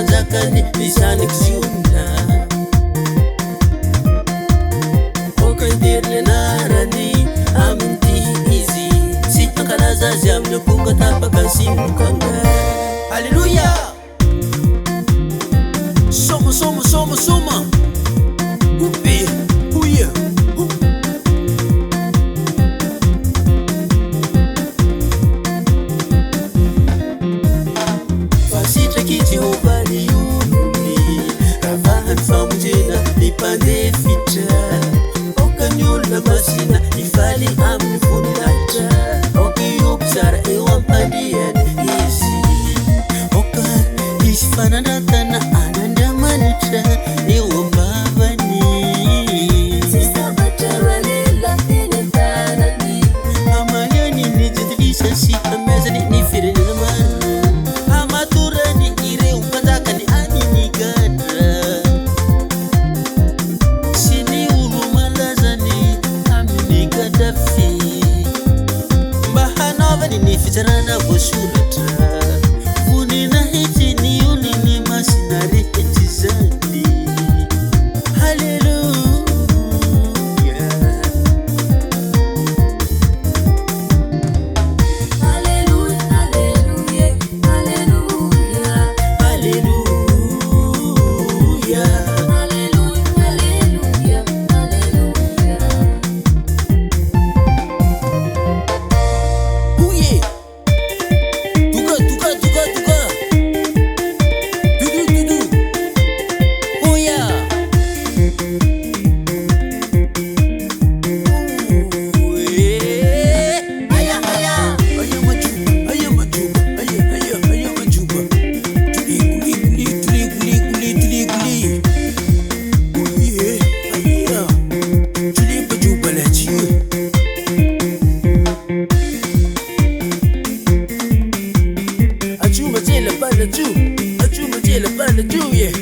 manjakany lisaniky ziona okaideriny anarany amin'ity izy tsy ankalaza azy amin'ny aponga tapaka simokanga alleluia soma soma soma soma upe uya fasitraky Jehova ny olony ravahany famonjena nipandefitra okany olona masina ifaly amin'ny voninahitra okioby tsara eo ampandriany izy oka izy fanandrantana anandriamanitra eo ambavany amaliany ny jidilisa sy amezany ny firenena marina amatorany ireo mpanjakany aniny gadra sy ny olo malazany amin'ny Gaddafi mba hanaovany ny fitsarana voasoratra voninahitsy ny olony masina rehetra zany halleluia Ajuma jela bana ju, yeah.